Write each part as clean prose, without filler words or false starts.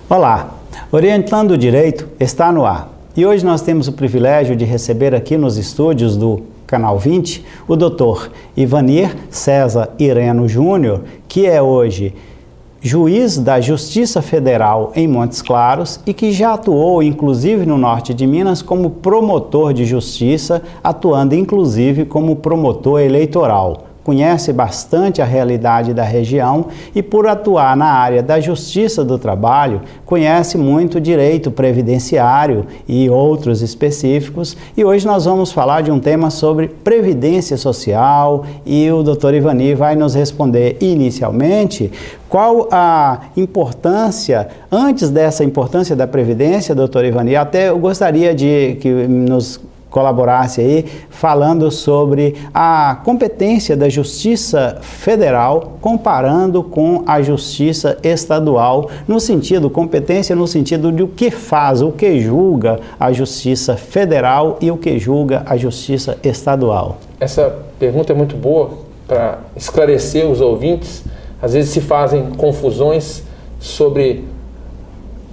Olá, Orientando o Direito está no ar e hoje nós temos o privilégio de receber aqui nos estúdios do Canal 20 o Dr. Ivanir César Ireno Júnior, que é hoje juiz da Justiça Federal em Montes Claros e que já atuou inclusive no norte de Minas como promotor de justiça, atuando inclusive como promotor eleitoral. Conhece bastante a realidade da região e, por atuar na área da Justiça do Trabalho, conhece muito direito previdenciário e outros específicos. E hoje nós vamos falar de um tema sobre previdência social e o Dr. Ivanir vai nos responder inicialmente qual a importância, antes dessa importância da previdência, Dr. Ivanir, até eu gostaria de que nos colaborasse aí, falando sobre a competência da Justiça Federal comparando com a Justiça Estadual, no sentido, competência no sentido de o que faz, o que julga a Justiça Federal e o que julga a Justiça Estadual. Essa pergunta é muito boa para esclarecer os ouvintes. Às vezes se fazem confusões sobre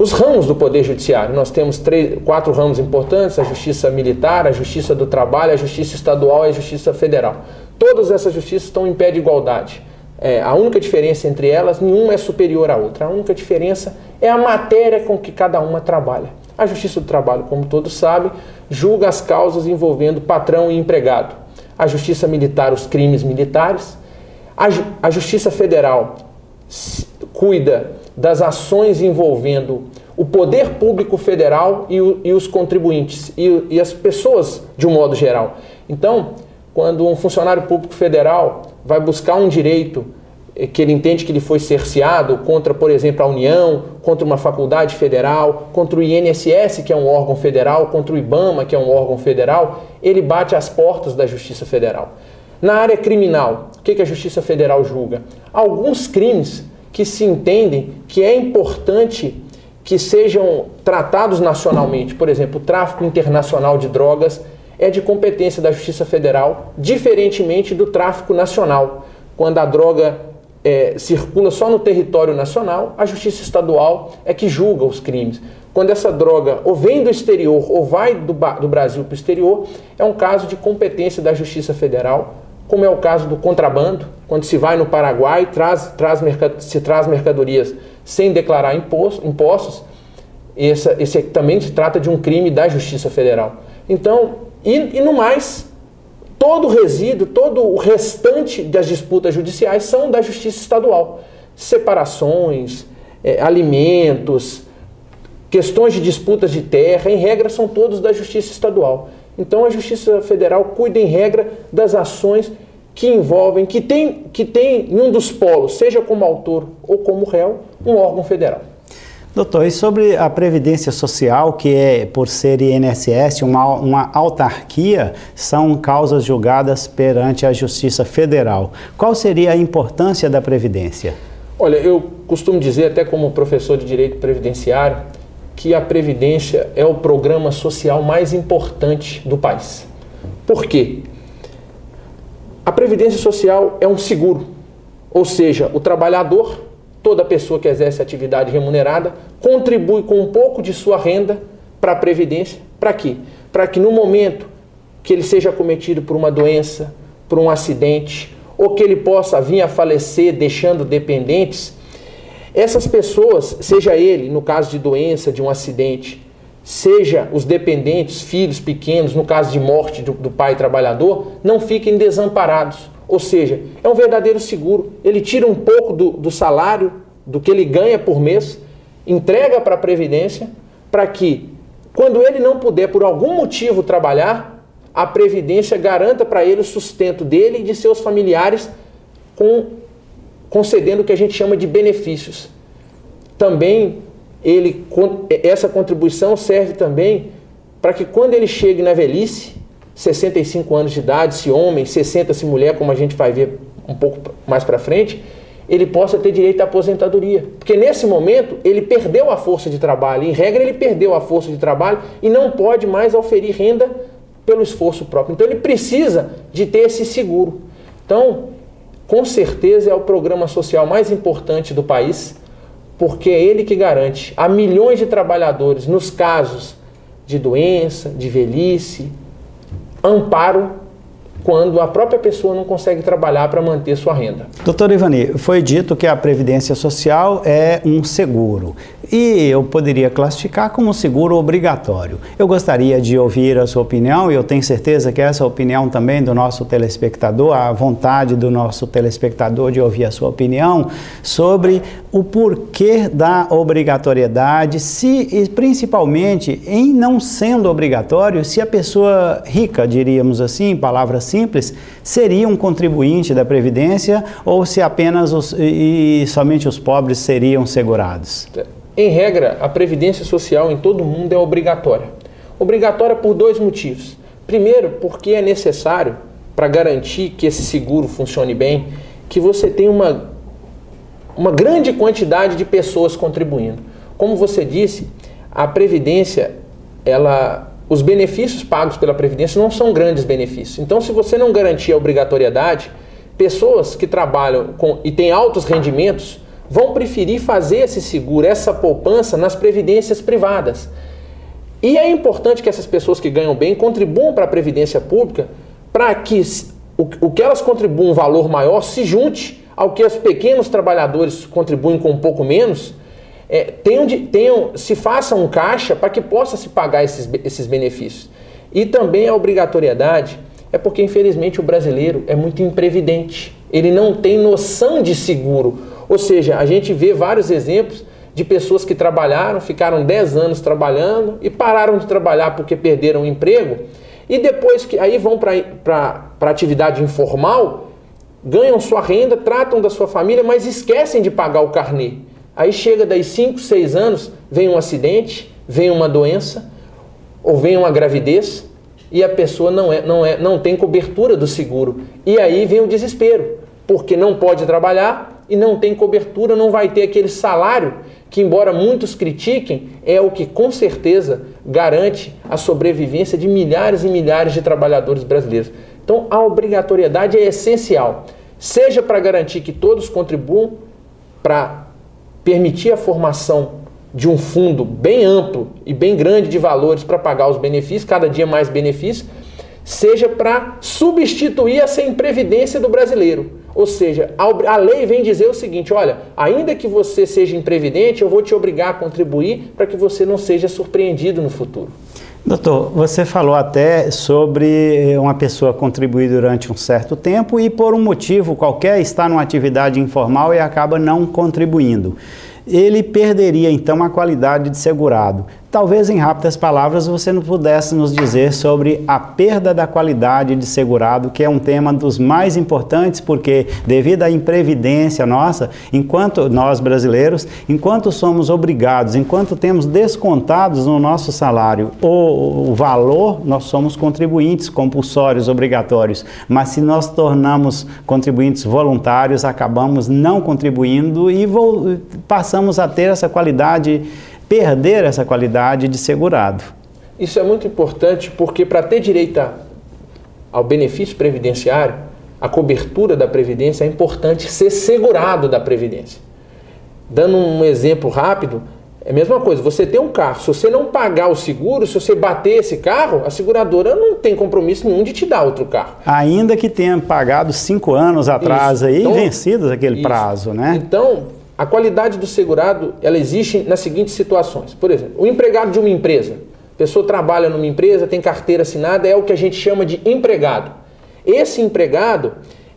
os ramos do Poder Judiciário. Nós temos 4 ramos importantes: a Justiça Militar, a Justiça do Trabalho, a Justiça Estadual e a Justiça Federal. Todas essas justiças estão em pé de igualdade. A única diferença entre elas, nenhuma é superior à outra. A única diferença é a matéria com que cada uma trabalha. A Justiça do Trabalho, como todos sabem, julga as causas envolvendo patrão e empregado. A Justiça Militar, os crimes militares. A Justiça Federal cuida das ações envolvendo o poder público federal e os contribuintes e as pessoas de um modo geral. Então, quando um funcionário público federal vai buscar um direito que ele entende que ele foi cerceado contra, por exemplo, a União, contra uma faculdade federal, contra o INSS, que é um órgão federal, contra o IBAMA, que é um órgão federal, ele bate às portas da Justiça Federal. Na área criminal, o que a Justiça Federal julga? Alguns crimes que se entendem que é importante que sejam tratados nacionalmente. Por exemplo, o tráfico internacional de drogas é de competência da Justiça Federal, diferentemente do tráfico nacional. Quando a droga circula só no território nacional, a Justiça Estadual é que julga os crimes. Quando essa droga ou vem do exterior ou vai do Brasil para o exterior, é um caso de competência da Justiça Federal, como é o caso do contrabando, quando se vai no Paraguai, se traz mercadorias sem declarar impostos, esse também se trata de um crime da Justiça Federal. Então, e no mais, todo o resíduo, todo o restante das disputas judiciais são da Justiça Estadual. Separações, alimentos, questões de disputas de terra, em regra, são todos da Justiça Estadual. Então a Justiça Federal cuida em regra das ações que envolvem, que tem em um dos polos, seja como autor ou como réu, um órgão federal. Doutor, e sobre a Previdência Social, que é, por ser INSS, uma autarquia, são causas julgadas perante a Justiça Federal. Qual seria a importância da Previdência? Olha, eu costumo dizer, até como professor de Direito Previdenciário, que a Previdência é o programa social mais importante do país. Por quê? A Previdência Social é um seguro, ou seja, o trabalhador, toda pessoa que exerce atividade remunerada, contribui com um pouco de sua renda para a Previdência. Para quê? Para que no momento que ele seja acometido por uma doença, por um acidente, ou que ele possa vir a falecer deixando dependentes, essas pessoas, seja ele, no caso de doença, de um acidente, seja os dependentes, filhos pequenos, no caso de morte do pai trabalhador, não fiquem desamparados. Ou seja, é um verdadeiro seguro. Ele tira um pouco do salário, do que ele ganha por mês, entrega para a Previdência, para que, quando ele não puder, por algum motivo, trabalhar, a Previdência garanta para ele o sustento dele e de seus familiares, concedendo o que a gente chama de benefícios. Também, essa contribuição serve também para que quando ele chegue na velhice, 65 anos de idade, se homem, 60 se mulher, como a gente vai ver um pouco mais para frente, ele possa ter direito à aposentadoria. Porque nesse momento ele perdeu a força de trabalho, em regra ele perdeu a força de trabalho e não pode mais oferir renda pelo esforço próprio. Então ele precisa de ter esse seguro. Então, com certeza é o programa social mais importante do país, porque é ele que garante a milhões de trabalhadores, nos casos de doença, de velhice, amparo quando a própria pessoa não consegue trabalhar para manter sua renda. Doutor Ivanir, foi dito que a Previdência Social é um seguro e eu poderia classificar como seguro obrigatório. Eu gostaria de ouvir a sua opinião e eu tenho certeza que essa opinião também do nosso telespectador, a vontade do nosso telespectador de ouvir a sua opinião sobre o porquê da obrigatoriedade, e principalmente em não sendo obrigatório, se a pessoa rica, diríamos assim, em palavras simples, seria um contribuinte da Previdência ou se apenas somente os pobres seriam segurados? Em regra, a Previdência Social em todo mundo é obrigatória. Obrigatória por dois motivos. Primeiro, porque é necessário, para garantir que esse seguro funcione bem, que você tenha uma grande quantidade de pessoas contribuindo. Como você disse, a Previdência, os benefícios pagos pela Previdência não são grandes benefícios. Então, se você não garantir a obrigatoriedade, pessoas que trabalham e têm altos rendimentos vão preferir fazer esse seguro, essa poupança nas previdências privadas. E é importante que essas pessoas que ganham bem contribuam para a Previdência Pública para que o que elas contribuem um valor maior se junte ao que os pequenos trabalhadores contribuem com um pouco menos, se faça um caixa para que possa se pagar esses benefícios. E também a obrigatoriedade é porque, infelizmente, o brasileiro é muito imprevidente. Ele não tem noção de seguro. Ou seja, a gente vê vários exemplos de pessoas que trabalharam, ficaram 10 anos trabalhando e pararam de trabalhar porque perderam o emprego e depois que aí vão para a atividade informal, ganham sua renda, tratam da sua família, mas esquecem de pagar o carnê. Aí chega daí 5, 6 anos, vem um acidente, vem uma doença ou vem uma gravidez e a pessoa não tem cobertura do seguro. E aí vem o desespero, porque não pode trabalhar e não tem cobertura, não vai ter aquele salário que, embora muitos critiquem, é o que com certeza garante a sobrevivência de milhares e milhares de trabalhadores brasileiros. Então a obrigatoriedade é essencial, seja para garantir que todos contribuam, para permitir a formação de um fundo bem amplo e bem grande de valores para pagar os benefícios, cada dia mais benefícios, seja para substituir essa imprevidência do brasileiro. Ou seja, a lei vem dizer o seguinte: olha, ainda que você seja imprevidente, eu vou te obrigar a contribuir para que você não seja surpreendido no futuro. Doutor, você falou até sobre uma pessoa contribuir durante um certo tempo e por um motivo qualquer está numa atividade informal e acaba não contribuindo. Ele perderia então a qualidade de segurado. Talvez em rápidas palavras você não pudesse nos dizer sobre a perda da qualidade de segurado, que é um tema dos mais importantes, porque devido à imprevidência nossa, enquanto nós brasileiros, enquanto somos obrigados, enquanto temos descontados no nosso salário o valor, nós somos contribuintes compulsórios obrigatórios, mas se nós tornamos contribuintes voluntários, acabamos não contribuindo e passamos a ter essa qualidade, perder essa qualidade de segurado. Isso é muito importante porque para ter direito ao benefício previdenciário, a cobertura da Previdência, é importante ser segurado da Previdência. Dando um exemplo rápido, é a mesma coisa, você tem um carro, se você não pagar o seguro, se você bater esse carro, a seguradora não tem compromisso nenhum de te dar outro carro. Ainda que tenha pagado 5 anos atrás aí, então, vencidos aquele prazo, né? Então, a qualidade do segurado, ela existe nas seguintes situações. Por exemplo, o empregado de uma empresa. A pessoa trabalha numa empresa, tem carteira assinada, é o que a gente chama de empregado. Esse empregado,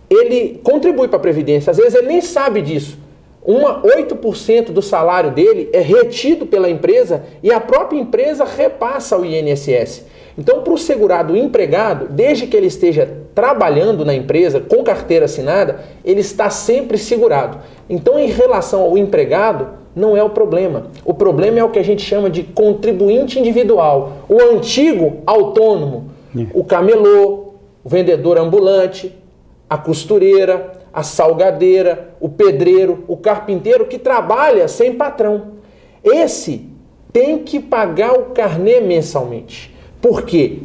ele contribui para a Previdência. Às vezes ele nem sabe disso. 8% do salário dele é retido pela empresa e a própria empresa repassa ao INSS. Então, para o segurado empregado, desde que ele esteja trabalhando na empresa com carteira assinada, ele está sempre segurado. Então, em relação ao empregado, não é o problema. O problema é o que a gente chama de contribuinte individual, o antigo autônomo, o camelô, o vendedor ambulante, a costureira, a salgadeira, o pedreiro, o carpinteiro que trabalha sem patrão. Esse tem que pagar o carnê mensalmente. Por quê?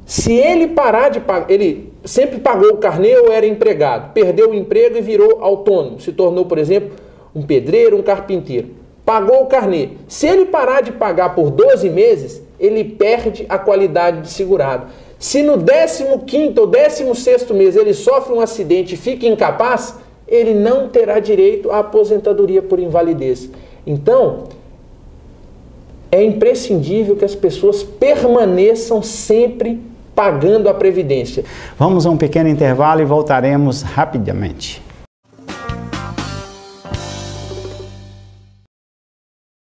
Se ele parar de pagar, ele sempre pagou o carnê ou era empregado, perdeu o emprego e virou autônomo, se tornou, por exemplo, um pedreiro, um carpinteiro. pagou o carnê. Se ele parar de pagar por 12 meses, ele perde a qualidade de segurado. Se no 15º ou 16º mês ele sofre um acidente e fica incapaz, ele não terá direito à aposentadoria por invalidez. Então, é imprescindível que as pessoas permaneçam sempre pagando a Previdência. Vamos a um pequeno intervalo e voltaremos rapidamente.